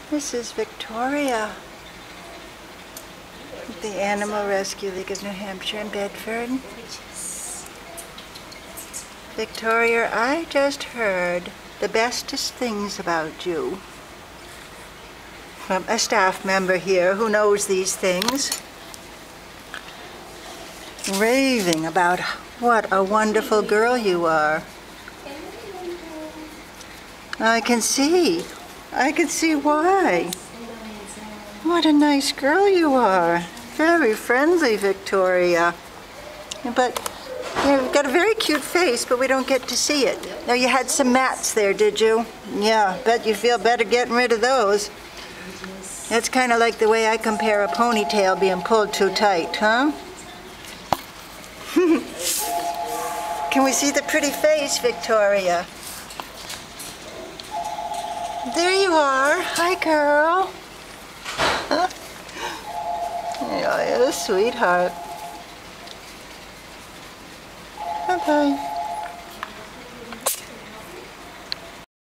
This is Victoria, the Animal Rescue League of New Hampshire in Bedford. Victoria, I just heard the bestest things about you from a staff member here who knows these things, raving about what a wonderful girl you are. I can see why. What a nice girl you are. Very friendly, Victoria. But you've got a very cute face, but we don't get to see it. Now, you had some mats there, did you? Yeah, bet you feel better getting rid of those. That's kind of like the way I compare a ponytail being pulled too tight, huh? Can we see the pretty face, Victoria? There you are. Hi, girl. Yeah, you're a sweetheart. Bye-bye.